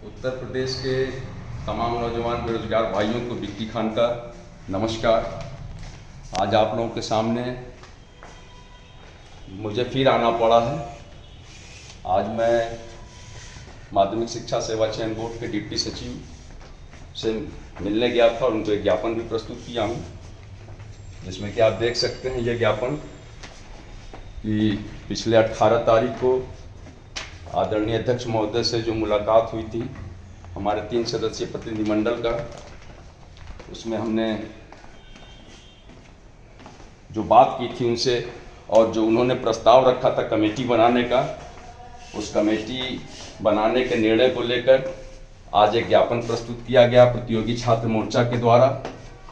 उत्तर प्रदेश के तमाम नौजवान बेरोजगार भाइयों को विक्की खान का नमस्कार। आज आप लोगों के सामने मुझे फिर आना पड़ा है। आज मैं माध्यमिक शिक्षा सेवा चयन बोर्ड के डिप्टी सचिव से मिलने गया था और उनको एक ज्ञापन भी प्रस्तुत किया हूँ, जिसमें कि आप देख सकते हैं ये ज्ञापन कि पिछले 18 तारीख को आदरणीय अध्यक्ष महोदय से जो मुलाकात हुई थी हमारे 3 सदस्यीय प्रतिनिधिमंडल का, उसमें हमने जो बात की थी उनसे और जो उन्होंने प्रस्ताव रखा था कमेटी बनाने का, उस कमेटी बनाने के निर्णय को लेकर आज एक ज्ञापन प्रस्तुत किया गया प्रतियोगी छात्र मोर्चा के द्वारा,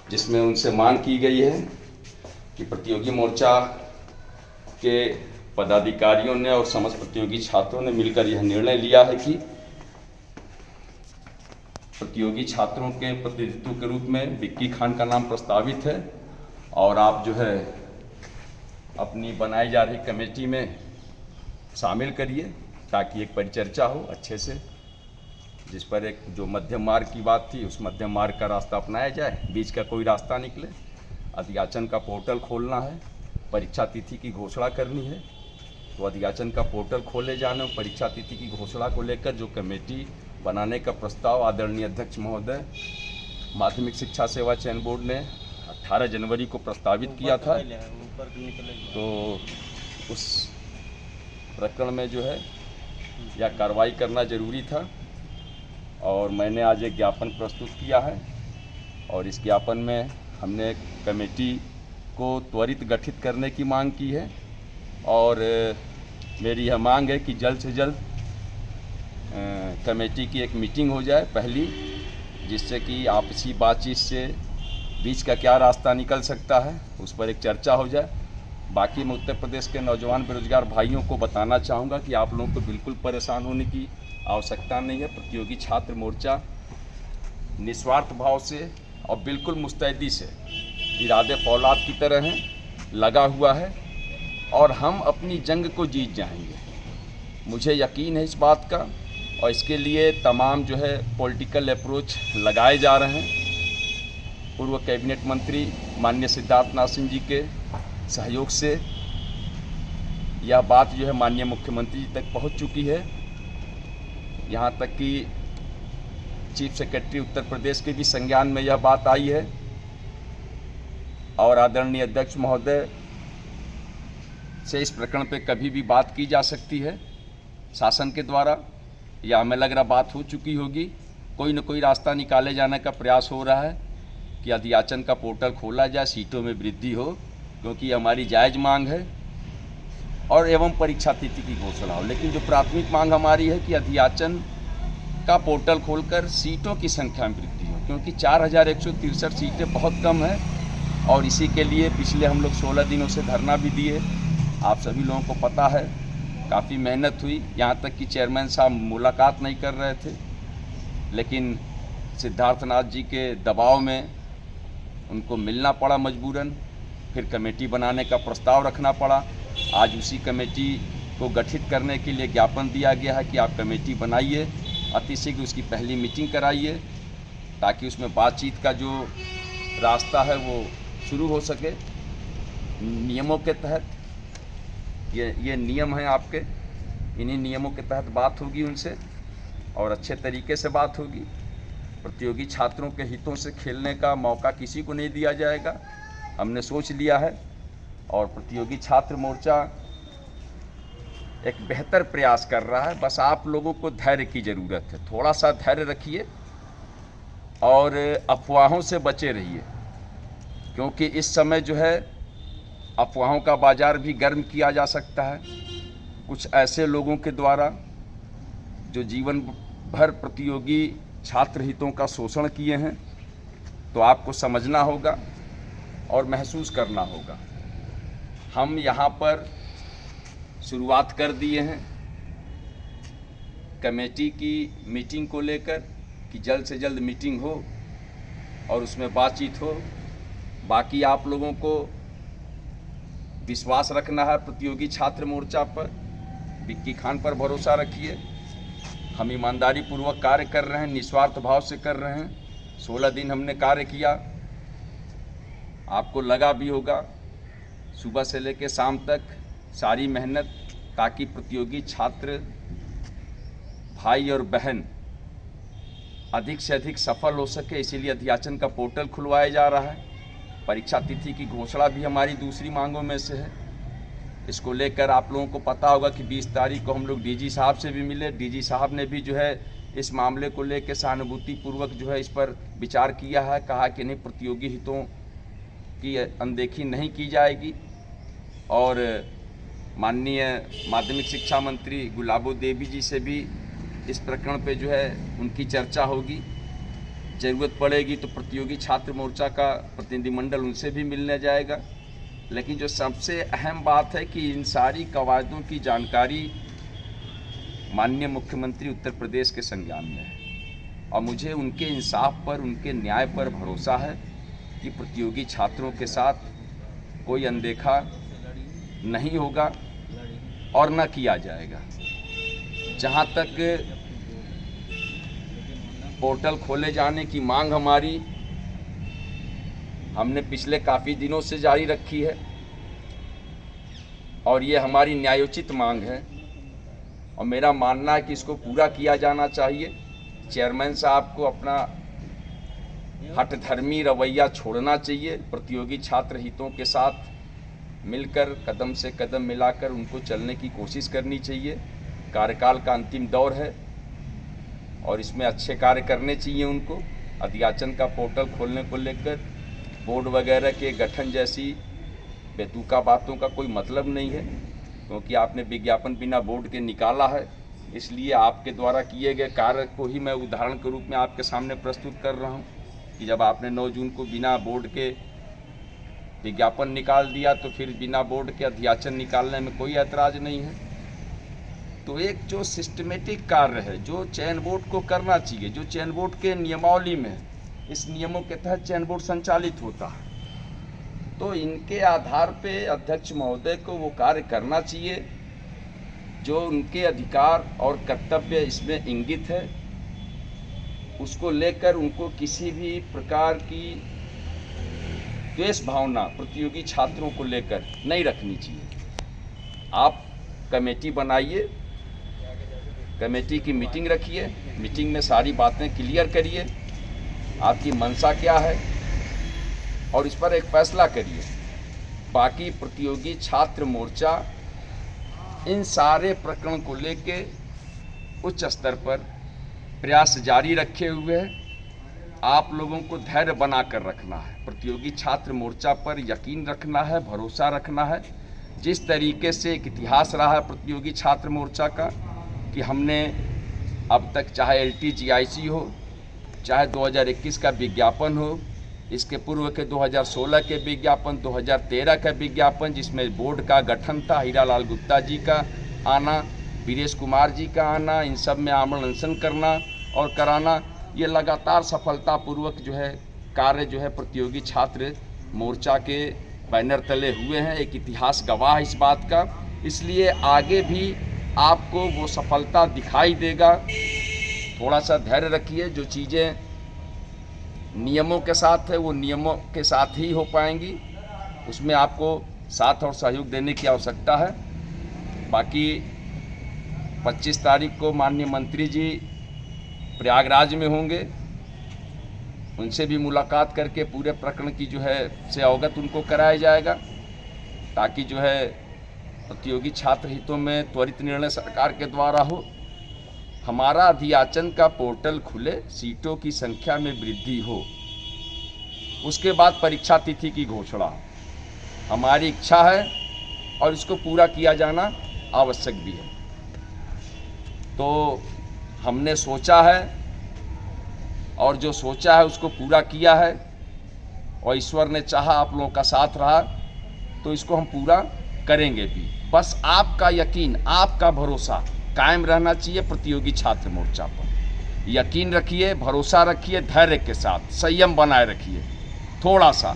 जिसमें उनसे मांग की गई है कि प्रतियोगी मोर्चा के पदाधिकारियों ने और समस्त प्रतियोगी छात्रों ने मिलकर यह निर्णय लिया है कि प्रतियोगी छात्रों के प्रतिनिधित्व के रूप में विक्की खान का नाम प्रस्तावित है और आप जो है अपनी बनाई जा रही कमेटी में शामिल करिए ताकि एक परिचर्चा हो अच्छे से, जिस पर एक जो मध्यम मार्ग की बात थी उस मध्यम मार्ग का रास्ता अपनाया जाए, बीच का कोई रास्ता निकले। अध्याचन का पोर्टल खोलना है, परीक्षा तिथि की घोषणा करनी है, तो अध्याचन का पोर्टल खोले जाने और परीक्षा तिथि की घोषणा को लेकर जो कमेटी बनाने का प्रस्ताव आदरणीय अध्यक्ष महोदय माध्यमिक शिक्षा सेवा चयन बोर्ड ने 18 जनवरी को प्रस्तावित किया था, तो उस प्रकरण में जो है यह कार्रवाई करना जरूरी था और मैंने आज एक ज्ञापन प्रस्तुत किया है और इस ज्ञापन में हमने कमेटी को त्वरित गठित करने की मांग की है और मेरी यह मांग है कि जल्द से जल्द कमेटी की एक मीटिंग हो जाए पहली, जिससे कि आपसी बातचीत से बीच का क्या रास्ता निकल सकता है उस पर एक चर्चा हो जाए। बाकी मैं उत्तर प्रदेश के नौजवान बेरोजगार भाइयों को बताना चाहूँगा कि आप लोगों को बिल्कुल परेशान होने की आवश्यकता नहीं है। प्रतियोगी छात्र मोर्चा निस्वार्थ भाव से और बिल्कुल मुस्तैदी से इरादे फौलाद की तरह हैं, लगा हुआ है और हम अपनी जंग को जीत जाएंगे, मुझे यकीन है इस बात का। और इसके लिए तमाम जो है पॉलिटिकल अप्रोच लगाए जा रहे हैं। पूर्व कैबिनेट मंत्री माननीय सिद्धार्थनाथ सिंह जी के सहयोग से यह बात जो है माननीय मुख्यमंत्री जी तक पहुंच चुकी है, यहाँ तक कि चीफ सेक्रेटरी उत्तर प्रदेश के भी संज्ञान में यह बात आई है और आदरणीय अध्यक्ष महोदय से इस प्रकरण पे कभी भी बात की जा सकती है शासन के द्वारा, या हमें लग रहा बात हो चुकी होगी। कोई न कोई रास्ता निकाले जाने का प्रयास हो रहा है कि अध्याचन का पोर्टल खोला जाए, सीटों में वृद्धि हो, क्योंकि हमारी जायज़ मांग है, और एवं परीक्षा तिथि की घोषणा हो। लेकिन जो प्राथमिक मांग हमारी है कि अध्याचन का पोर्टल खोलकर सीटों की संख्या में वृद्धि हो, क्योंकि 4163 सीटें बहुत कम हैं और इसी के लिए पिछले हम लोग 16 दिनों से धरना भी दिए। आप सभी लोगों को पता है काफ़ी मेहनत हुई, यहाँ तक कि चेयरमैन साहब मुलाकात नहीं कर रहे थे, लेकिन सिद्धार्थनाथ जी के दबाव में उनको मिलना पड़ा मजबूरन, फिर कमेटी बनाने का प्रस्ताव रखना पड़ा। आज उसी कमेटी को गठित करने के लिए ज्ञापन दिया गया है कि आप कमेटी बनाइए, अतिशीघ्र उसकी पहली मीटिंग कराइए ताकि उसमें बातचीत का जो रास्ता है वो शुरू हो सके। नियमों के तहत ये नियम हैं आपके, इन्हीं नियमों के तहत बात होगी उनसे और अच्छे तरीके से बात होगी। प्रतियोगी छात्रों के हितों से खेलने का मौका किसी को नहीं दिया जाएगा, हमने सोच लिया है। और प्रतियोगी छात्र मोर्चा एक बेहतर प्रयास कर रहा है, बस आप लोगों को धैर्य की ज़रूरत है। थोड़ा सा धैर्य रखिए और अफवाहों से बचे रहिए, क्योंकि इस समय जो है अफवाहों का बाज़ार भी गर्म किया जा सकता है कुछ ऐसे लोगों के द्वारा जो जीवन भर प्रतियोगी छात्र हितों का शोषण किए हैं। तो आपको समझना होगा और महसूस करना होगा। हम यहाँ पर शुरुआत कर दिए हैं कमेटी की मीटिंग को लेकर कि जल्द से जल्द मीटिंग हो और उसमें बातचीत हो। बाकी आप लोगों को विश्वास रखना है प्रतियोगी छात्र मोर्चा पर, विक्की खान पर भरोसा रखिए। हम ईमानदारी पूर्वक कार्य कर रहे हैं, निस्वार्थ भाव से कर रहे हैं। 16 दिन हमने कार्य किया, आपको लगा भी होगा सुबह से लेकर शाम तक सारी मेहनत, ताकि प्रतियोगी छात्र भाई और बहन अधिक से अधिक सफल हो सके। इसीलिए अध्याचन का पोर्टल खुलवाया जा रहा है। परीक्षा तिथि की घोषणा भी हमारी दूसरी मांगों में से है। इसको लेकर आप लोगों को पता होगा कि 20 तारीख को हम लोग डीजी साहब से भी मिले। डीजी साहब ने भी जो है इस मामले को लेकर सहानुभूति पूर्वक जो है इस पर विचार किया है। कहा कि नहीं, प्रतियोगी हितों की अनदेखी नहीं की जाएगी। और माननीय माध्यमिक शिक्षा मंत्री गुलाबो देवी जी से भी इस प्रकरण पे जो है उनकी चर्चा होगी। ज़रूरत पड़ेगी तो प्रतियोगी छात्र मोर्चा का प्रतिनिधिमंडल उनसे भी मिलने जाएगा। लेकिन जो सबसे अहम बात है कि इन सारी कवायदों की जानकारी माननीय मुख्यमंत्री उत्तर प्रदेश के संज्ञान में है और मुझे उनके इंसाफ पर, उनके न्याय पर भरोसा है कि प्रतियोगी छात्रों के साथ कोई अनदेखा नहीं होगा और न किया जाएगा। जहाँ तक पोर्टल खोले जाने की मांग हमारी, हमने पिछले काफ़ी दिनों से जारी रखी है और ये हमारी न्यायोचित मांग है और मेरा मानना है कि इसको पूरा किया जाना चाहिए। चेयरमैन साहब को अपना हठधर्मी रवैया छोड़ना चाहिए। प्रतियोगी छात्र हितों के साथ मिलकर कदम से कदम मिलाकर उनको चलने की कोशिश करनी चाहिए। कार्यकाल का अंतिम दौर है और इसमें अच्छे कार्य करने चाहिए उनको। अध्याचन का पोर्टल खोलने को लेकर बोर्ड वगैरह के गठन जैसी बेतुका बातों का कोई मतलब नहीं है, क्योंकि आपने विज्ञापन बिना बोर्ड के निकाला है। इसलिए आपके द्वारा किए गए कार्य को ही मैं उदाहरण के रूप में आपके सामने प्रस्तुत कर रहा हूं कि जब आपने 9 जून को बिना बोर्ड के विज्ञापन निकाल दिया तो फिर बिना बोर्ड के अध्याचन निकालने में कोई ऐतराज़ नहीं है। तो एक जो सिस्टमेटिक कार्य है, जो चयन बोर्ड को करना चाहिए, जो चयन बोर्ड के नियमावली में है, इस नियमों के तहत चयन बोर्ड संचालित होता है, तो इनके आधार पे अध्यक्ष महोदय को वो कार्य करना चाहिए जो उनके अधिकार और कर्तव्य इसमें इंगित है। उसको लेकर उनको किसी भी प्रकार की द्वेष भावना प्रतियोगी छात्रों को लेकर नहीं रखनी चाहिए। आप कमेटी बनाइए, कमेटी की मीटिंग रखिए, मीटिंग में सारी बातें क्लियर करिए, आपकी मंशा क्या है और इस पर एक फैसला करिए। बाकी प्रतियोगी छात्र मोर्चा इन सारे प्रकरण को लेके उच्च स्तर पर प्रयास जारी रखे हुए है। आप लोगों को धैर्य बनाकर रखना है, प्रतियोगी छात्र मोर्चा पर यकीन रखना है, भरोसा रखना है। जिस तरीके से एक इतिहास रहा है प्रतियोगी छात्र मोर्चा का कि हमने अब तक चाहे LTGIC हो, चाहे 2021 का विज्ञापन हो, इसके पूर्व के 2016 के विज्ञापन, 2013 का विज्ञापन जिसमें बोर्ड का गठन था, हीरालाल गुप्ता जी का आना, वीरेश कुमार जी का आना, इन सब में आमरण अनशन करना और कराना, ये लगातार सफलतापूर्वक जो है कार्य जो है प्रतियोगी छात्र मोर्चा के बैनर तले हुए हैं। एक इतिहास गवाह इस बात का। इसलिए आगे भी आपको वो सफलता दिखाई देगा। थोड़ा सा धैर्य रखिए। जो चीज़ें नियमों के साथ है वो नियमों के साथ ही हो पाएंगी, उसमें आपको साथ और सहयोग देने की आवश्यकता है। बाकी 25 तारीख को माननीय मंत्री जी प्रयागराज में होंगे, उनसे भी मुलाकात करके पूरे प्रकरण की जो है से अवगत उनको कराया जाएगा, ताकि जो है प्रतियोगी छात्र हितों में त्वरित निर्णय सरकार के द्वारा हो। हमारा अध्याचन का पोर्टल खुले, सीटों की संख्या में वृद्धि हो, उसके बाद परीक्षा तिथि की घोषणा हमारी इच्छा है और इसको पूरा किया जाना आवश्यक भी है। तो हमने सोचा है और जो सोचा है उसको पूरा किया है और ईश्वर ने चाहा, आप लोगों का साथ रहा तो इसको हम पूरा करेंगे भी। बस आपका यकीन, आपका भरोसा कायम रहना चाहिए प्रतियोगी छात्र मोर्चा पर। यकीन रखिए, भरोसा रखिए, धैर्य के साथ संयम बनाए रखिए। थोड़ा सा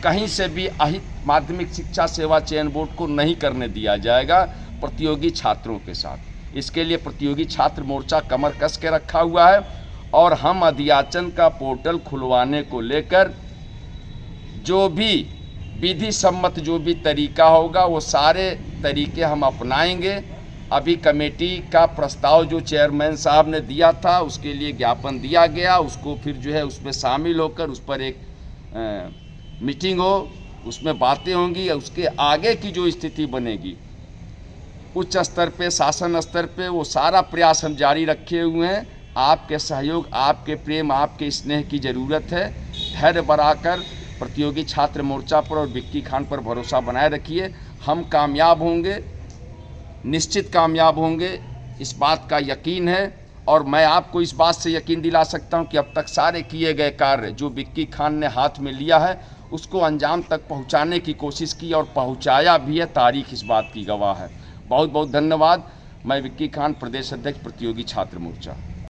कहीं से भी अहित माध्यमिक शिक्षा सेवा चयन बोर्ड को नहीं करने दिया जाएगा प्रतियोगी छात्रों के साथ। इसके लिए प्रतियोगी छात्र मोर्चा कमर कस के रखा हुआ है और हम अध्याचन का पोर्टल खुलवाने को लेकर जो भी विधि सम्मत जो भी तरीका होगा वो सारे तरीके हम अपनाएंगे। अभी कमेटी का प्रस्ताव जो चेयरमैन साहब ने दिया था उसके लिए ज्ञापन दिया गया, उसको फिर जो है उसमें शामिल होकर उस पर एक मीटिंग हो, उसमें बातें होंगी। उसके आगे की जो स्थिति बनेगी उच्च स्तर पे, शासन स्तर पे, वो सारा प्रयास हम जारी रखे हुए हैं। आपके सहयोग, आपके प्रेम, आपके स्नेह की ज़रूरत है। धैर्य बढ़ाकर प्रतियोगी छात्र मोर्चा पर और विक्की खान पर भरोसा बनाए रखिए। हम कामयाब होंगे, निश्चित कामयाब होंगे, इस बात का यकीन है। और मैं आपको इस बात से यकीन दिला सकता हूं कि अब तक सारे किए गए कार्य जो विक्की खान ने हाथ में लिया है उसको अंजाम तक पहुंचाने की कोशिश की और पहुंचाया भी है। तारीख इस बात की गवाह है। बहुत बहुत धन्यवाद। मैं विक्की खान, प्रदेश अध्यक्ष प्रतियोगी छात्र मोर्चा।